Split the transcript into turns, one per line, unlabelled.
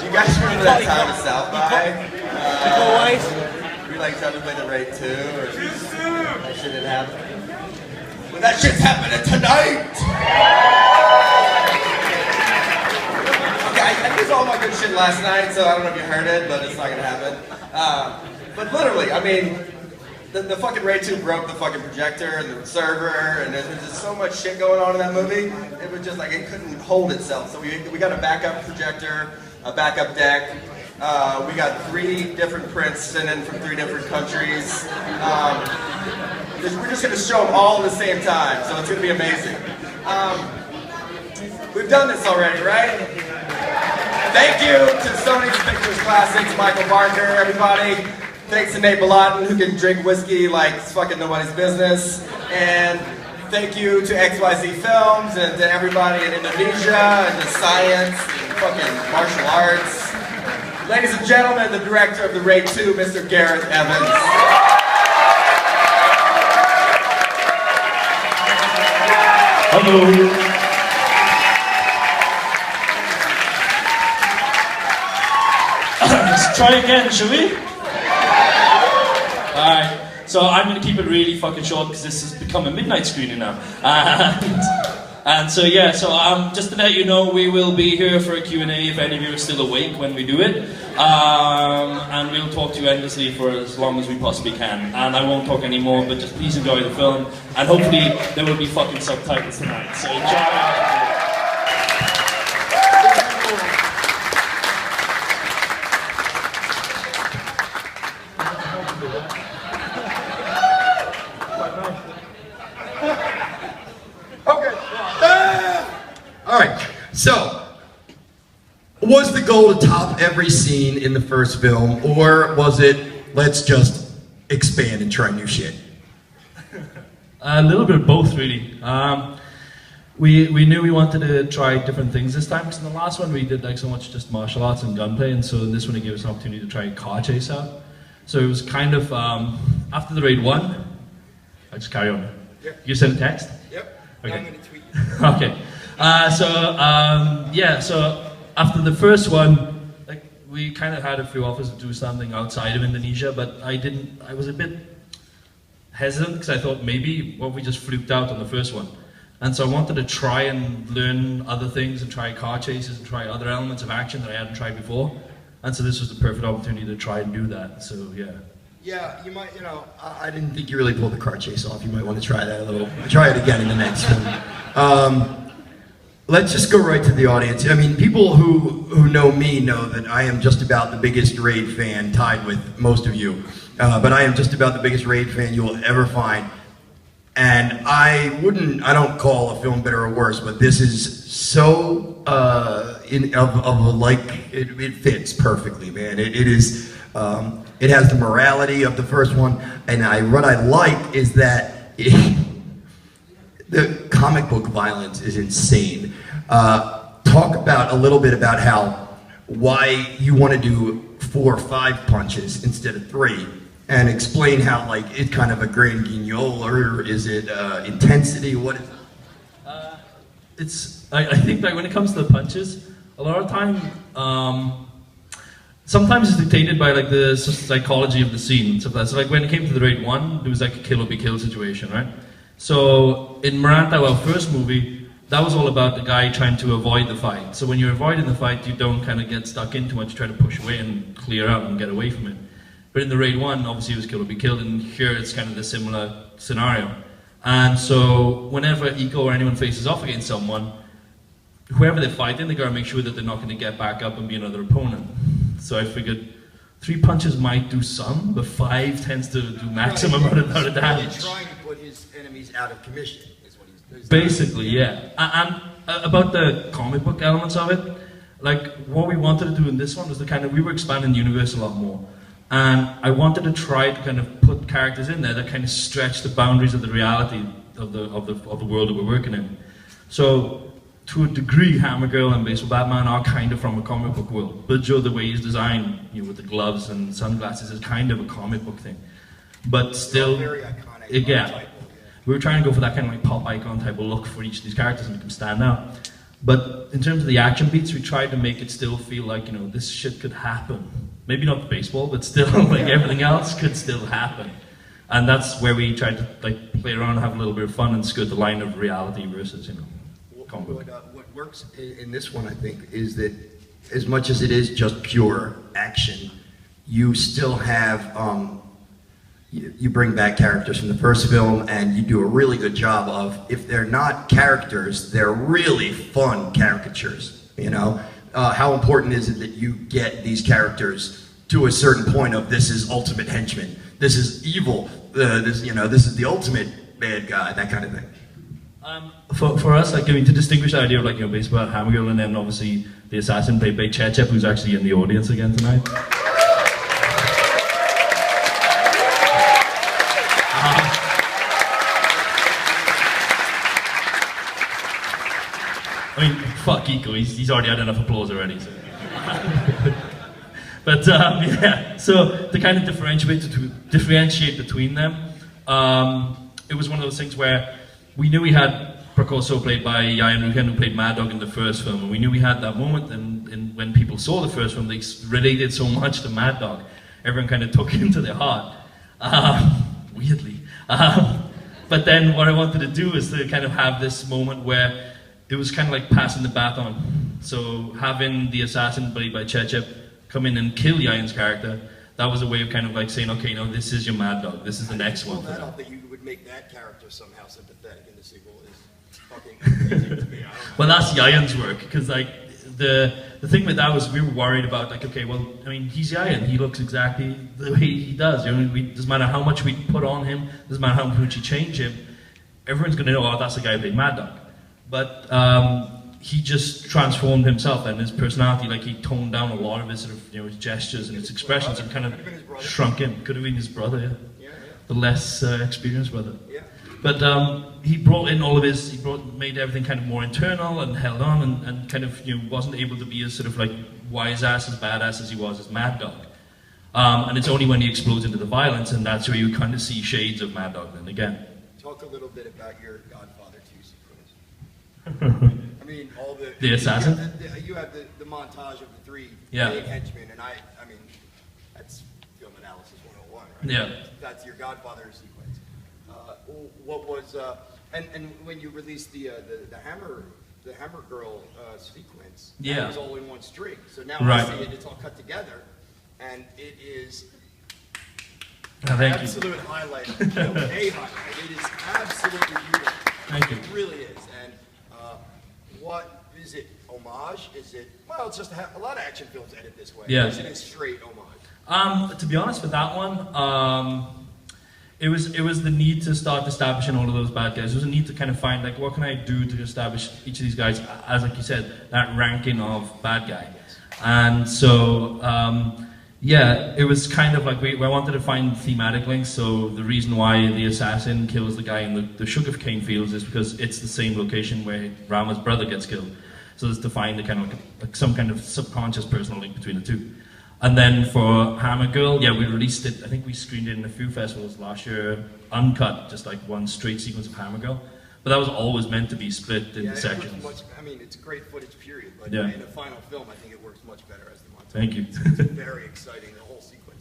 You guys remember that time at South by? We like tried to play the raid too, or that shit didn't happen. But that shit's happening tonight! Okay, I used all my good shit last night, so I don't know if you heard it, but it's not gonna happen. But literally, I mean, the fucking Raid 2 broke the fucking projector and the server, and there's just so much shit going on in that movie. It was just like, it couldn't hold itself. So we got a backup projector, a backup deck. We got 3 different prints sent in from 3 different countries. We're just gonna show them all at the same time, so it's gonna be amazing. We've done this already, right? Thank you to Sony's Pictures Classics, Michael Barker, everybody. Thanks to Nate Balatin, who can drink whiskey like it's fucking nobody's business. And thank you to XYZ Films and to everybody in Indonesia and to science and fucking martial arts. Ladies and gentlemen, the director of the Raid 2, Mr. Gareth Evans.
Hello. Let's try again, shall we? Alright, so I'm going to keep it really fucking short because this has become a midnight screening now. And so yeah, so just to let you know, we will be here for a Q&A if any of you are still awake when we do it. And we'll talk to you endlessly for as long as we possibly can. And I won't talk anymore, but just please enjoy the film. And hopefully there will be fucking subtitles tonight. So enjoy.
Alright, so, was the goal to top every scene in the first film, or was it, let's just expand and try new shit?
A little bit of both, really. We knew we wanted to try different things this time, because in the last one we did like so much just martial arts and gunplay, and so in this one it gave us an opportunity to try a car chase out. So it was kind of, after the Raid 1, I just carry on. Yep. You send a text?
Yep,
okay.
I'm gonna tweet.
Okay. So after the first one, like we kind of had a few offers to do something outside of Indonesia, but I was a bit hesitant because I thought maybe we just fluked out on the first one. And so I wanted to try and learn other things and try car chases and try other elements of action that I hadn't tried before. And so this was the perfect opportunity to try and do that, so yeah.
Yeah, you might, I didn't think you really pulled the car chase off. You might want to try that a little. Try it again in the next film. Let's just go right to the audience. I mean, people who know me know that I am just about the biggest Raid fan, tied with most of you. But I am just about the biggest Raid fan you will ever find. And I don't call a film better or worse, but this is so, it fits perfectly, man. It is, it has the morality of the first one, and what I like is that the comic book violence is insane. Talk about a little bit about why you want to do 4 or 5 punches instead of 3, and explain how like it's kind of a grand guignol, or is it intensity? What is
it? I think that when it comes to the punches, a lot of time, sometimes it's dictated by like the psychology of the scene. So that's like when it came to the Raid 1, there was like a kill or be killed situation, right? So in Maranta, our first movie, that was all about the guy trying to avoid the fight. So when you're avoiding the fight, you don't kind of get stuck in too much, you try to push away and clear out and get away from it. But in the Raid 1, obviously it was kill or be killed, and here it's kind of the similar scenario. And so whenever Eco or anyone faces off against someone, whoever they're fighting, they gotta make sure that they're not gonna get back up and be another opponent. So I figured 3 punches might do some, but 5 tends to do maximum amount of damage.
He's trying to put his enemies out of commission, is what he's doing.
Basically, yeah. And about the comic book elements of it, like what we wanted to do in this one was we were expanding the universe a lot more. And I wanted to try to kind of put characters in there that kind of stretch the boundaries of the reality of the world that we're working in. So to a degree, Hammer Girl and Baseball Batman are kind of from a comic book world. But Joe, the way he's designed, with the gloves and sunglasses, is kind of a comic book thing. But still,
very iconic.
Yeah, we were trying to go for that kind of like pop icon type of look for each of these characters and make them stand out. But in terms of the action beats, we tried to make it still feel like, you know, this shit could happen. Maybe not baseball, but still, like everything else could still happen. And that's where we tried to like play around, have a little bit of fun, and skirt the line of reality versus, you know, comic book.
What works in this one, I think, is that as much as it is just pure action, you still have you bring back characters from the first film, and you do a really good job of, if they're not characters, they're really fun caricatures. You know, how important is it that you get these characters to a certain point of, this is ultimate henchman, this is evil, this, you know, this is the ultimate bad guy, that kind of thing.
For us, like, I mean, to distinguish the idea of, like, you know, baseball, Hammer Girl, and then obviously the assassin played by Chechep, who's actually in the audience again tonight. I mean, fuck Iko, he's already had enough applause already. So. But yeah, so to kind of differentiate between them, it was one of those things where we knew we had Prakoso played by Yayan Ruhian, who played Mad Dog in the first film, and we knew we had that moment, and when people saw the first film, they related so much to Mad Dog. Everyone kind of took him to their heart, weirdly. But then what I wanted to do is to kind of have this moment where it was kind of like passing the baton. So having the assassin played by Chechep come in and kill Yayan's character, that was a way of kind of like saying, okay, no, this is your Mad Dog, this is the next one.
That up that you would make that character somehow sympathetic in the sequel is fucking crazy to me.
Well, that's Yayan's work, because like the thing with that was we were worried about, like, okay, well, I mean, he's Yayan, he looks exactly the way he does. You know, doesn't matter how much we put on him, doesn't matter how much we change him, everyone's going to know, oh, that's the guy who played Mad Dog. But he just transformed himself and his personality, like he toned down a lot of his sort of, you know, his gestures and his expressions and kind of shrunk in. Could have been his brother, yeah. The less experienced brother. Yeah. But he brought in all of his, made everything kind of more internal and held on, and kind of, you know, wasn't able to be as sort of like wise ass, as badass as he was as Mad Dog. And it's only when he explodes into the violence, and that's where you kind of see shades of Mad Dog then again.
Talk a little bit about your Godfather 2 sequence. I mean, all the
assassin?
You have the montage of the three
big
henchmen, and I mean, that's film analysis 101, right?
Yeah.
That's your Godfather sequence. What was, and when you released the Hammer Girl sequence, that was all in one string. So now I see it, it's all cut together, and it is an absolute highlight of the film, a highlight. It is absolutely beautiful.
Thank you.
It really is. And what is it? Homage? Is it? Well, it's just a lot of action films edit this way.
Yeah.
Or is it a straight homage?
To be honest, with that one, it was the need to start establishing all of those bad guys. It was a need to kind of find, like, what can I do to establish each of these guys as, like you said, that ranking of bad guy. And so, yeah, it was kind of like, I wanted to find thematic links. So the reason why the assassin kills the guy in the sugarcane fields is because it's the same location where Rama's brother gets killed. So it's to find a kind of like some kind of subconscious personal link between the two. And then for Hammer Girl, yeah, we released it, I think we screened it in a few festivals last year, uncut, just like one straight sequence of Hammer Girl. But that was always meant to be split into sections.
I mean, it's a great footage period, but
yeah.
In a final film, I think it works much better as the montage.
Thank you.
It's very exciting, the whole sequence.